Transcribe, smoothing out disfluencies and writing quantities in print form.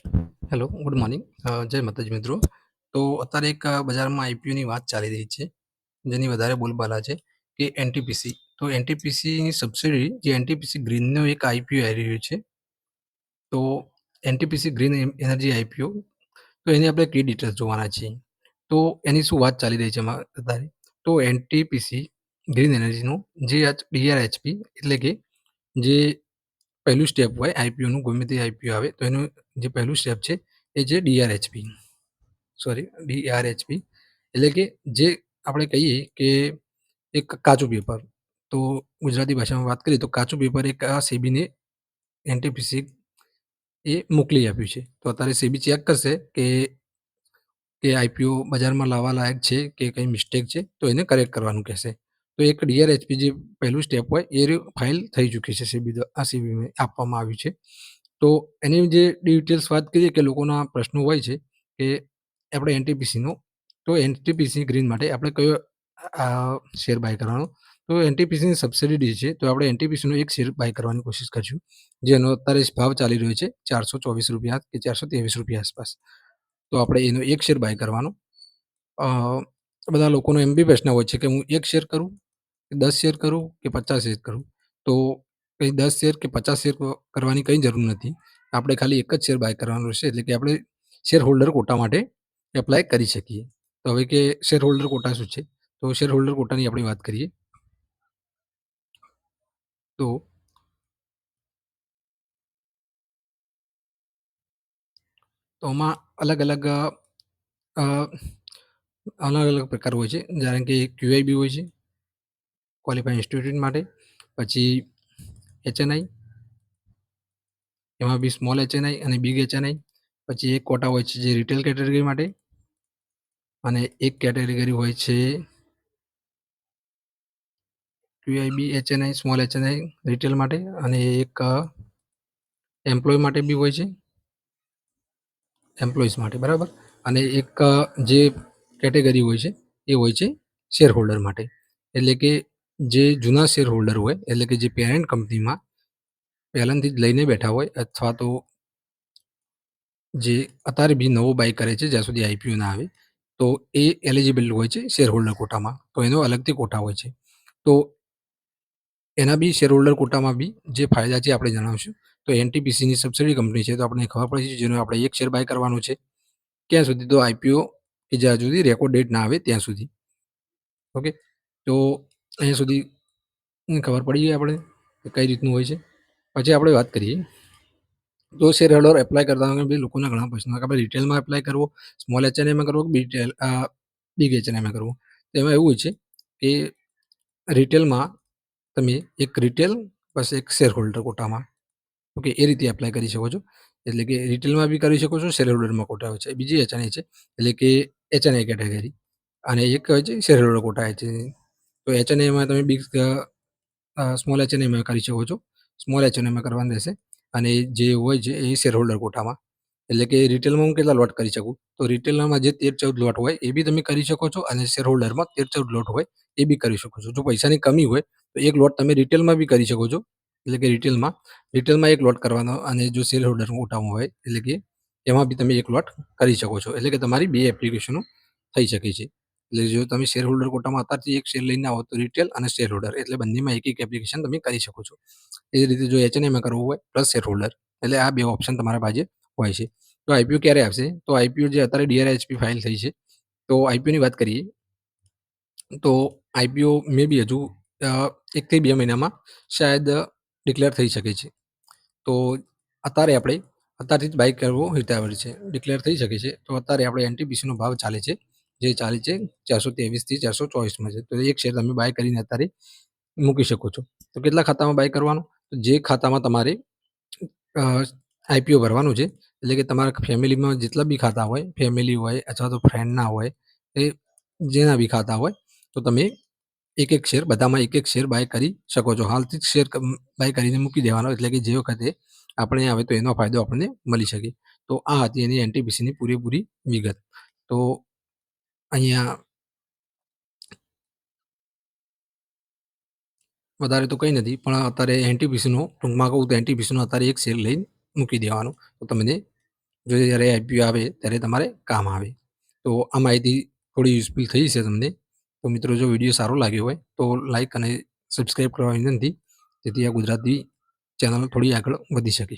Hello, good morning. જય માતાજી મિત્રો. તો અત્યારે એક બજારમાં આઈપીઓની વાત ચાલી રહી છે, જેની વધારે બોલબાલા છે કે એનટીપીસી. તો એનટીપીસીની સબસિડી જે એનટીપીસી ગ્રીનનો એક આઈપીઓ આવી રહ્યો છે. તો એનટીપીસી ગ્રીન એનર્જી આઈપીઓ, તો એની આપણે કઈ ડિટેલ્સ જોવાના છીએ. તો એની શું વાત ચાલી રહી છે એમાં અત્યારે. તો એનટીપીસી ગ્રીન એનર્જીનું જે ડીઆરએચપી એટલે કે જે પહેલું સ્ટેપ હોય આઈપીઓનું, ગમે તે આઈપીઓ આવે તો એનું જે પહેલું સ્ટેપ છે એ છે ડીઆરએચપી એટલે કે જે આપણે કહીએ કે એક કાચું પેપર. તો ગુજરાતી ભાષામાં વાત કરીએ તો કાચું પેપર એક આ સેબીને એનટીપીસી એ મોકલી આપ્યું છે. તો અત્યારે સેબી ચેક કરશે આઈપીઓ બજારમાં લાવવા લાયક છે કે કંઈ મિસ્ટેક છે, તો એને કરેક્ટ કરવાનું કહેશે. તો એક ડીઆરએચપી જે પહેલું સ્ટેપ હોય એ ફાઇલ થઈ ચૂકી છે સેબીમાં આપવામાં આવ્યું છે. તો એની જે ડિટેલ્સ વાત કરીએ કે લોકોના પ્રશ્નો હોય છે કે આપણે એનટીપીસીનો, તો એનટીપીસી ગ્રીન માટે આપણે કયો શેર બાય કરવાનો. તો એનટીપીસીની સબસિડી છે, તો આપણે એનટીપીસીનો એક શેર બાય કરવાની કોશિશ કરીશું, જેનો અત્યારે ભાવ ચાલી રહ્યો છે ₹424 કે ₹423 આસપાસ. તો આપણે એનો એક શેર બાય કરવાનો. અ, બધા લોકોનો એમ બી પ્રશ્ન હોય છે કે હું એક શેર કરું, કે 10 શેર કરું કે 50 શેર કરું. તો કંઈ 10 શેર કે 50 શેર કરવાની કંઈ જરૂર નથી. આપણે ખાલી એક જ શેર બાય કરવાનો રહેશે, એટલે કે આપણે શેર હોલ્ડર કોટા માટે એપ્લાય કરી શકીએ. તો હવે કે શેર હોલ્ડર કોટા શું છે? તો શેર હોલ્ડર કોટાની આપણે વાત કરીએ તો આમાં અલગ-અલગ અ, અલગ-અલગ પ્રકાર હોય છે. જાણે કે ક્યુઆઈબી હોય છે, ક્વોલિફાઈડ ઇન્સ્ટિટ્યૂટ માટે. પછી એચએનઆઈ, એમાં બી સ્મોલ એચએનઆઈ અને બિગ એચએનઆઈ. પછી એક કોટા હોય છે જે રિટેલ કેટેગરી માટે, અને એક કેટેગરી હોય છે ક્યુઆઈબી એચએનઆઈ, સ્મોલ એચએનઆઈ રિટેલ માટે, અને એક એમ્પ્લોય માટે બી હોય છે, એમ્પ્લોઈઝ માટે, બરાબર. અને એક જે કેટેગરી હોય છે એ હોય છે શેર હોલ્ડર માટે. એટલે કે જે જૂના શેર હોલ્ડર હોય, એટલે કે જે પેરેન્ટ કંપનીમાં પહેલાંથી જ લઈને બેઠા હોય, અથવા તો જે અત્યારે બી નવો બાય કરે છે જ્યાં સુધી આઈપીઓ ના આવે, તો એ એલિજિબલ હોય છે શેર હોલ્ડર કોટામાં. તો એનો અલગથી કોટા હોય છે. તો એના બી શેર હોલ્ડર કોટામાં બી જે ફાયદા છે આપણે જણાવશું. તો એનટીપીસીની સબસિડી કંપની છે, તો આપણને ખબર પડે છે જેનો આપણે એક શેર બાય કરવાનો છે. ક્યાં સુધી? તો આઈપીઓ કે જ્યાં સુધી રેકોર્ડ ડેટ ના આવે ત્યાં સુધી. ઓકે, તો અહીંયા સુધી ખબર પડી ગઈ આપણે કે કઈ રીતનું હોય છે. પછી આપણે વાત કરીએ તો શેર હોલ્ડર એપ્લાય કરતા વખતે બી લોકોના ઘણા પ્રશ્નો કે આપણે રિટેલમાં એપ્લાય કરવો, સ્મોલ એચએનઆઈમાં કરવો, બિગ એચએનઆઈમાં કરવો. તો એમાં એવું હોય છે કે રિટેલમાં તમે એક રિટેલ બસ એક શેર હોલ્ડર કોટામાં, ઓકે, એ રીતે એપ્લાય કરી શકો છો. એટલે કે રિટેલમાં બી કરી શકો છો, શેર હોલ્ડરમાં કોટા હોય છે. બીજી એચએનઆઈ છે, એટલે કે એચએનઆઈ કેટેગરી, અને એક હોય છે શેર હોલ્ડર કોટા છે. તો એચએનઆઈમાં તમે સ્મોલ એચએનઆઈમાં કરી શકો છો, સ્મોલ એચએનઆઈમાં કરવાનું રહેશે. અને જે હોય છે એ શેર હોલ્ડર કોટામાં. એટલે કે રિટેલમાં હું કેટલા લોટ કરી શકું? તો રિટેલમાં જે 13-14 લોટ હોય એ બી તમે કરી શકો છો, અને શેર હોલ્ડરમાં 13-14 લોટ હોય એ બી કરી શકો છો. જો પૈસાની કમી હોય તો એક લોટ તમે રિટેલમાં બી કરી શકો છો. એટલે કે રિટેલમાં એક લોટ કરવાનો, અને જો શેર હોલ્ડર કોટામાં હોય એટલે કે એમાં બી તમે એક લોટ કરી શકો છો. એટલે કે તમારી 2 એપ્લિકેશનો થઈ શકે છે. એટલે જો તમે શેર હોલ્ડર કોટામાં અત્યારથી એક શેર લઈને આવો તો રિટેલ અને શેર હોલ્ડર એટલે બંનેમાં એક એપ્લિકેશન તમે કરી શકો છો. એ જ રીતે જો એચએનઆઈમાં કરવું હોય પ્લસ શેર હોલ્ડર, એટલે આ 2 ઓપ્શન તમારા પાસે હોય છે. તો આઈપીઓ ક્યારે આવશે? તો આઈપીઓ જે અત્યારે ડીઆરએચપી ફાઇલ થઈ છે, તો આઈપીઓની વાત કરીએ તો આઈપીઓ મે બી હજુ 1 થી 2 મહિનામાં શાયદ ડિક્લેર થઈ શકે છે. તો અત્યારથી જ બાય કરવો હિતાવહ છે. ડિક્લેર થઈ શકે છે. તો અત્યારે આપણે એનટીપીસીનો ભાવ ચાલે છે, જે ચાલે છે 423 થી 424 છે. તો એક શેર તમે બાય કરીને અત્યારે મૂકી શકો છો. તો કેટલા ખાતામાં બાય કરવાનો? તો જે ખાતામાં તમારે આઈપીઓ ભરવાનું છે, એટલે કે તમારા ફેમિલીમાં જેટલા બી ખાતા હોય, ફેમિલી હોય અથવા તો ફ્રેન્ડના હોય, એ જેના બી ખાતા હોય, તો તમે એક શેર બધામાં એક શેર બાય કરી શકો છો. હાલથી જ શેર બાય કરીને મૂકી દેવાનો, એટલે કે જે વખતે આપણે આવે તો એનો ફાયદો આપણને મળી શકે. તો આ હતી એની એનટીપીસીની પૂરેપૂરી વિગત. તો અહીંયા વધારે તો કંઈ નથી, પણ અત્યારે એનટીપીસીનો ટૂંકમાં કહું તો એનટીપીસીનો અત્યારે એક શેર લઈને મૂકી દેવાનો, તો તમને જો જ્યારે આઈપીઓ આવે ત્યારે તમારે કામ આવે. તો આ માહિતી થોડી યુઝફુલ થઈ છે તમને. તો મિત્રો જો વિડીયો સારો લાગ્યો હોય તો લાઈક અને સબસ્ક્રાઈબ કરવા વિનંતી, જેથી આ ગુજરાતી ચેનલ થોડી આગળ વધી શકે.